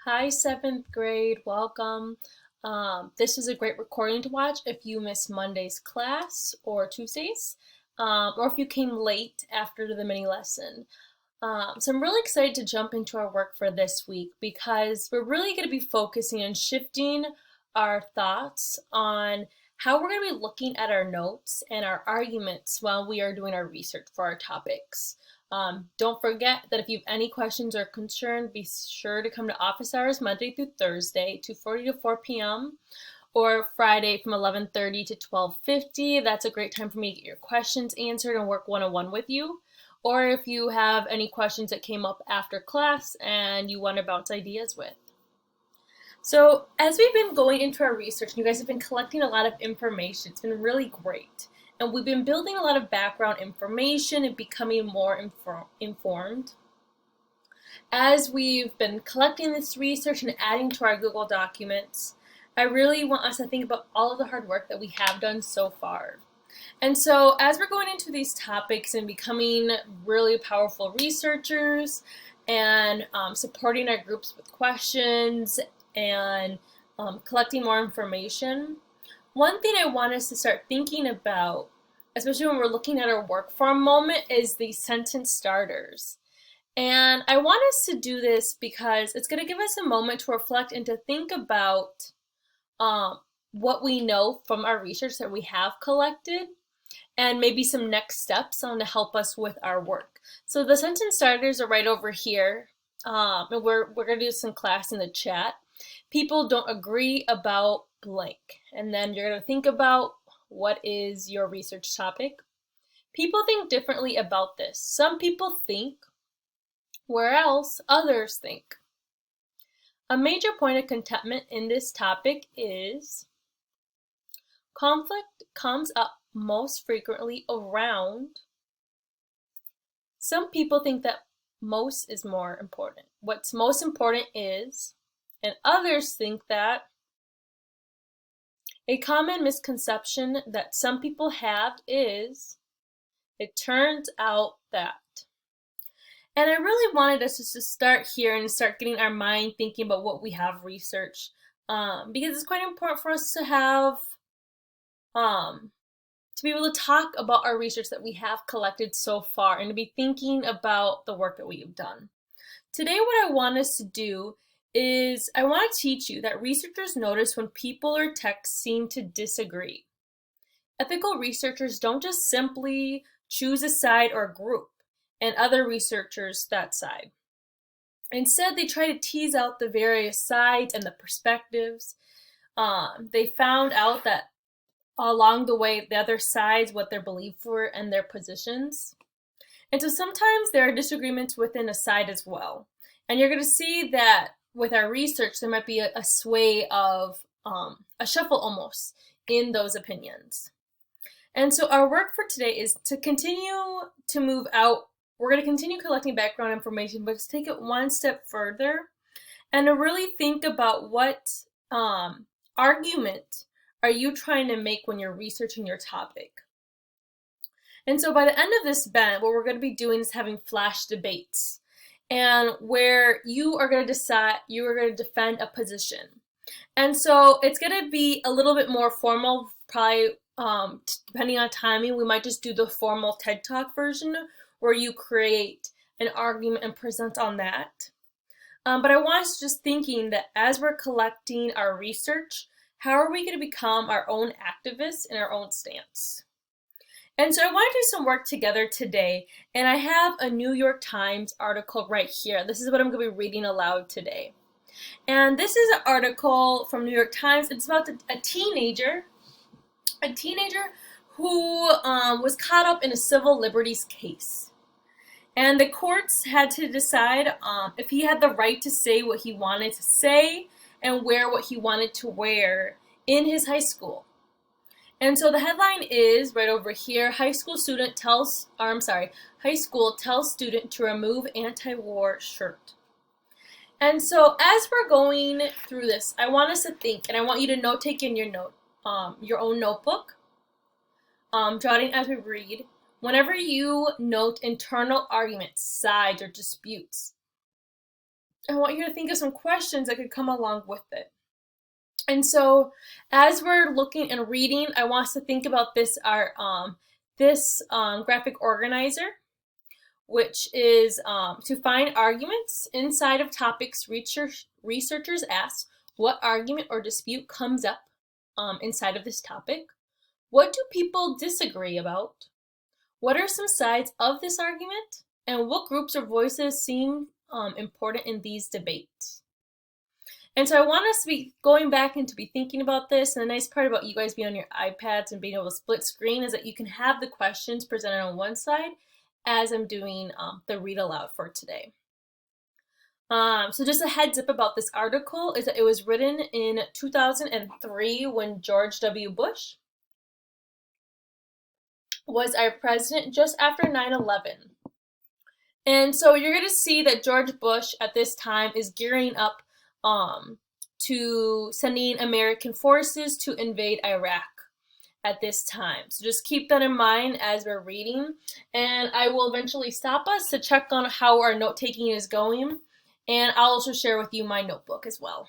Hi, seventh grade. Welcome. This is a great recording to watch if you missed Monday's class or Tuesdays, or if you came late after the mini lesson. So I'm really excited to jump into our work for this week because we're really going to be focusing on shifting our thoughts on how we're going to be looking at our notes and our arguments while we are doing our research for our topics. Don't forget that if you have any questions or concerns, be sure to come to office hours Monday through Thursday, 2:40 to 4 p.m., or Friday from 11:30 to 12:50. That's a great time for me to get your questions answered and work one-on-one with you. Or if you have any questions that came up after class and you want to bounce ideas with. So, as we've been going into our research, and you guys have been collecting a lot of information, it's been really great. And we've been building a lot of background information and becoming more informed. As we've been collecting this research and adding to our Google Documents, I really want us to think about all of the hard work that we have done so far. And so, as we're going into these topics and becoming really powerful researchers and supporting our groups with questions and collecting more information, one thing I want us to start thinking about, especially when we're looking at our work for a moment, is the sentence starters. And I want us to do this because it's going to give us a moment to reflect and to think about what we know from our research that we have collected and maybe some next steps on to help us with our work. So the sentence starters are right over here, and we're going to do some class in the chat. People don't agree about blank, and then you're going to think about what is your research topic. People think differently about this. Some people think, where else others think. A major point of contentment in this topic is conflict comes up most frequently around. Some people think that most is more important. What's most important is, and others think that. A common misconception that some people have is, it turns out that. And I really wanted us to start here and start getting our mind thinking about what we have researched, because it's quite important for us to have to be able to talk about our research that we have collected so far and to be thinking about the work that we have done. Today, what I want us to do is I want to teach you that researchers notice when people or texts seem to disagree. Ethical researchers don't just simply choose a side or a group and other researchers that side. Instead, they try to tease out the various sides and the perspectives. They found out that along the way, the other sides, what their beliefs were and their positions. And so sometimes there are disagreements within a side as well. And you're going to see that with our research, there might be a sway of a shuffle almost in those opinions. And so our work for today is to continue to move out. We're going to continue collecting background information, but to take it one step further and to really think about what argument are you trying to make when you're researching your topic. And so by the end of this event, what we're going to be doing is having flash debates, and where you are going to decide, you are going to defend a position. And so it's going to be a little bit more formal, probably depending on timing. We might just do the formal TED Talk version where you create an argument and present on that. But I want us just thinking that as we're collecting our research, how are we going to become our own activists in our own stance? And so I want to do some work together today, and I have a New York Times article right here. This is what I'm going to be reading aloud today. And this is an article from New York Times. It's about a teenager who was caught up in a civil liberties case. And the courts had to decide if he had the right to say what he wanted to say and wear what he wanted to wear in his high school. And so the headline is right over here: high school tells student to remove anti-war shirt. And so as we're going through this, I want us to think, and I want you to note take in your own notebook, jotting as we read. Whenever you note internal arguments, sides, or disputes, I want you to think of some questions that could come along with it. And so, as we're looking and reading, I want us to think about this graphic organizer, which is to find arguments inside of topics researchers ask what argument or dispute comes up inside of this topic. What do people disagree about? What are some sides of this argument? And what groups or voices seem important in these debates? And so I want us to be going back and to be thinking about this. And the nice part about you guys being on your iPads and being able to split screen is that you can have the questions presented on one side as I'm doing the read aloud for today. So just a heads up about this article is that it was written in 2003 when George W. Bush was our president just after 9/11. And so you're going to see that George Bush at this time is gearing up to sending American forces to invade Iraq at this time. So just keep that in mind as we're reading. And I will eventually stop us to check on how our note taking is going. And I'll also share with you my notebook as well.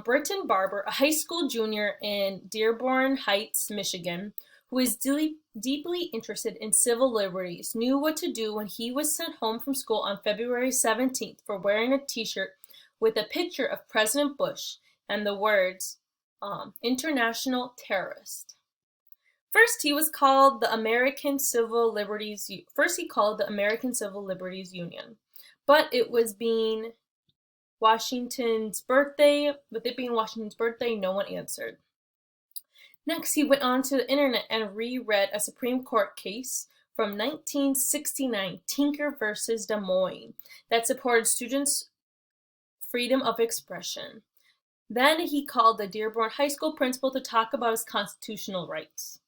Britton Barber, a high school junior in Dearborn Heights, Michigan, who is deeply interested in civil liberties, knew what to do when he was sent home from school on February 17th for wearing a t-shirt with a picture of President Bush and the words, international terrorist. First, he called the American Civil Liberties Union, but it was being Washington's birthday. With it being Washington's birthday, no one answered. Next, he went on to the internet and reread a Supreme Court case from 1969, Tinker versus Des Moines, that supported students' freedom of expression. Then he called the Dearborn High School principal to talk about his constitutional rights.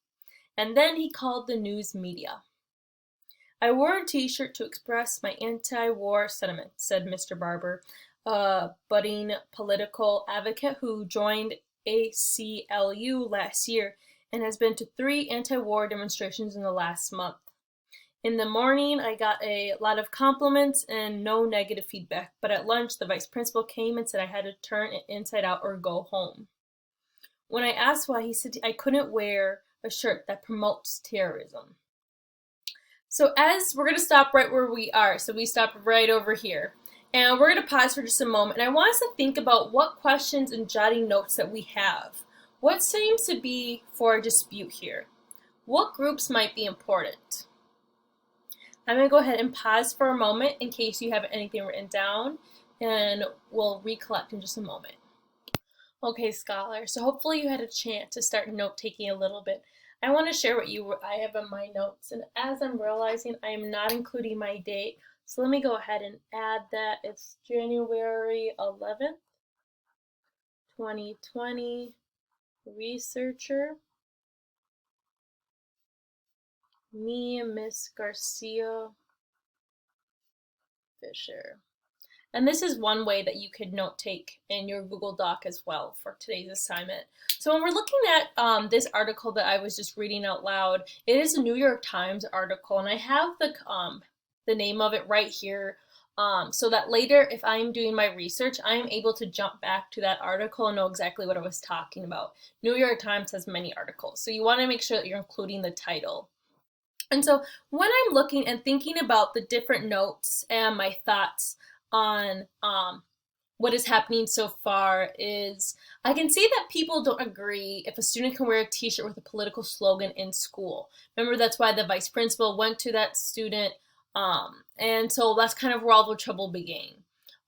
And then he called the news media. I wore a t-shirt to express my anti-war sentiment, said Mr. Barber, a budding political advocate who joined ACLU last year and has been to 3 anti-war demonstrations in the last month. In the morning, I got a lot of compliments and no negative feedback, but at lunch, the vice principal came and said I had to turn it inside out or go home. When I asked why, he said I couldn't wear a shirt that promotes terrorism. So as we're going to stop right where we are, so we stop right over here. And we're going to pause for just a moment, and I want us to think about what questions and jotting notes that we have. What seems to be for a dispute here? What groups might be important? I'm going to go ahead and pause for a moment in case you have anything written down, and we'll recollect in just a moment. Okay, scholar, so hopefully you had a chance to start note-taking a little bit. I want to share what I have in my notes, and as I'm realizing I am not including my date, so let me go ahead and add that. It's January 11th, 2020, researcher, me, Miss Garcia Fisher. And this is one way that you could note take in your Google Doc as well for today's assignment. So when we're looking at this article that I was just reading out loud, it is a New York Times article, and I have the name of it right here so that later if I'm doing my research, I'm able to jump back to that article and know exactly what I was talking about. New York Times has many articles, so you want to make sure that you're including the title. And so when I'm looking and thinking about the different notes and my thoughts on what is happening so far is I can see that people don't agree if a student can wear a t-shirt with a political slogan in school. Remember, that's why the vice principal went to that student, and so that's kind of where all the trouble began.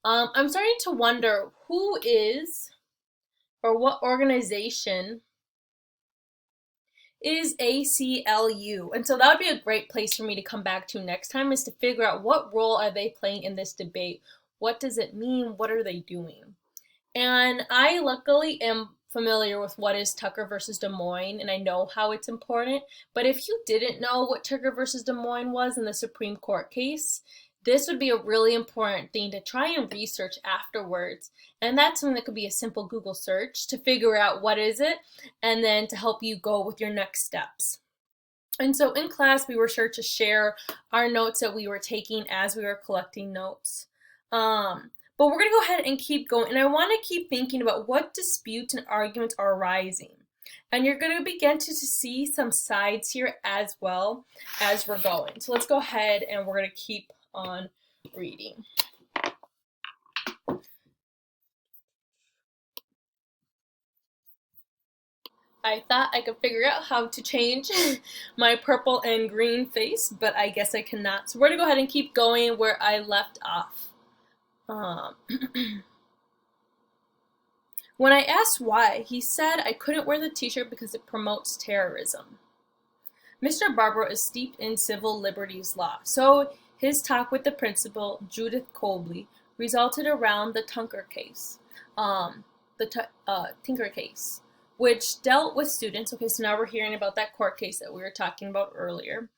I'm starting to wonder who is or what organization is ACLU. And so that would be a great place for me to come back to next time, is to figure out what role are they playing in this debate? What does it mean? What are they doing? And I luckily am familiar with what is Tucker versus Des Moines, and I know how it's important. But if you didn't know what Tucker versus Des Moines was in the Supreme Court case, this would be a really important thing to try and research afterwards. And that's something that could be a simple Google search to figure out what is it, and then to help you go with your next steps. And so in class, we were sure to share our notes that we were taking as we were collecting notes. But we're going to go ahead and keep going. And I want to keep thinking about what disputes and arguments are arising. And you're going to begin to see some sides here as well as we're going. So let's go ahead and we're going to keep on reading. I thought I could figure out how to change my purple and green face, but I guess I cannot. So we're going to go ahead and keep going where I left off. When I asked why, he said I couldn't wear the t-shirt because it promotes terrorism. Mr. Barber is steeped in civil liberties law, so his talk with the principal, Judith Colby, resulted around the Tinker case. Tinker case, which dealt with students. Okay, so now we're hearing about that court case that we were talking about earlier,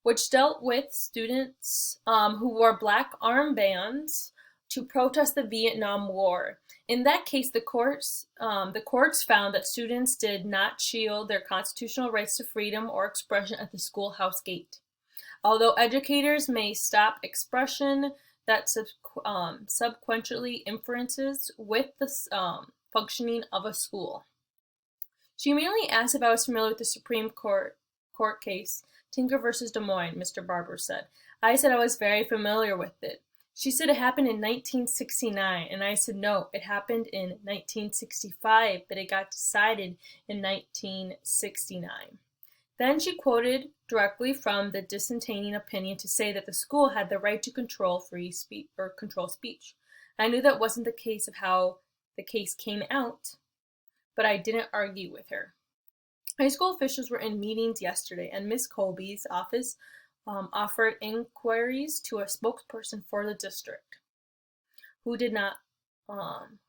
which dealt with students who wore black armbands to protest the Vietnam War. In that case, the courts found that students did not shield their constitutional rights to freedom or expression at the schoolhouse gate. Although educators may stop expression that subsequently influences with the functioning of a school. She immediately asked if I was familiar with the Supreme Court case, Tinker versus Des Moines, Mr. Barber said. I said I was very familiar with it. She said it happened in 1969, and I said no, it happened in 1965, but it got decided in 1969. Then she quoted directly from the dissenting opinion to say that the school had the right to control free speech or control speech. I knew that wasn't the case of how the case came out, but I didn't argue with her. High school officials were in meetings yesterday, and Miss Colby's office offered inquiries to a spokesperson for the district, who did not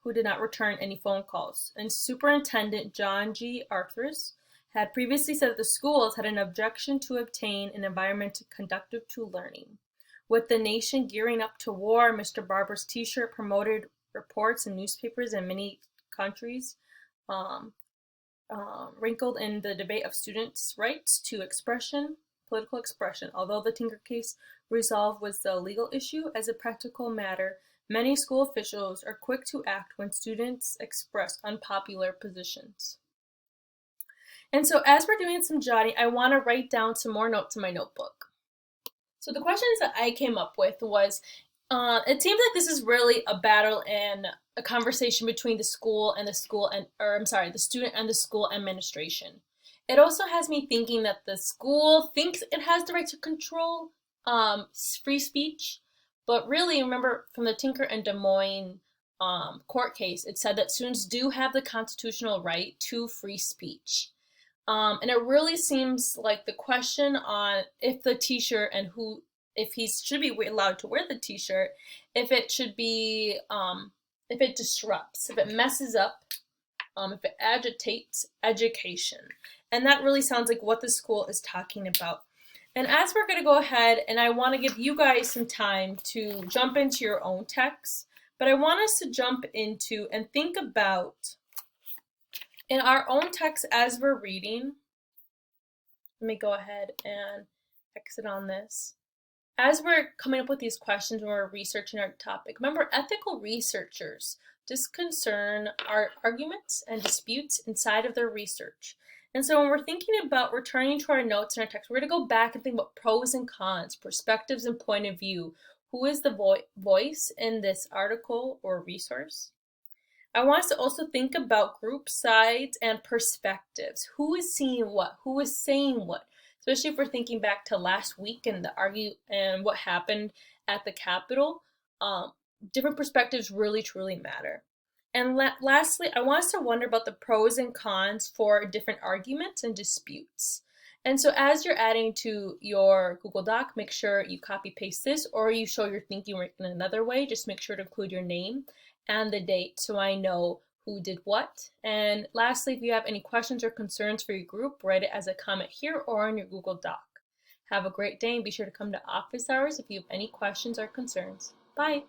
return any phone calls. And Superintendent John G. Arthurs had previously said that the schools had an objection to obtain an environment conducive to learning. With the nation gearing up to war, Mr. Barber's T-shirt promoted reports in newspapers in many countries, wrinkled in the debate of students' rights to political expression. Although the Tinker case resolve was the legal issue, as a practical matter, many school officials are quick to act when students express unpopular positions. And so as we're doing some jotting, I want to write down some more notes in my notebook. So the questions that I came up with was, it seems like this is really a battle and a conversation between the student and the school administration. It also has me thinking that the school thinks it has the right to control free speech, but really, remember from the Tinker and Des Moines court case, it said that students do have the constitutional right to free speech. And it really seems like the question on if the t-shirt and if he should be allowed to wear the t-shirt, if it should be, if it disrupts, if it messes up, if it agitates education. And that really sounds like what the school is talking about. And as we're going to go ahead, and I want to give you guys some time to jump into your own text, but I want us to jump into and think about in our own text as we're reading. Let me go ahead and exit on this. As we're coming up with these questions when we're researching our topic, remember, ethical researchers just concern our arguments and disputes inside of their research. And so when we're thinking about returning to our notes and our text, we're going to go back and think about pros and cons, perspectives and point of view. Who is the voice in this article or resource? I want us to also think about group sides and perspectives. Who is seeing what? Who is saying what? Especially if we're thinking back to last week and what happened at the Capitol. Different perspectives really, truly matter. And lastly, I want us to wonder about the pros and cons for different arguments and disputes. And so as you're adding to your Google Doc, make sure you copy paste this, or you show your thinking work in another way. Just make sure to include your name and the date so I know who did what. And lastly, if you have any questions or concerns for your group, write it as a comment here or in your Google Doc. Have a great day and be sure to come to office hours if you have any questions or concerns. Bye.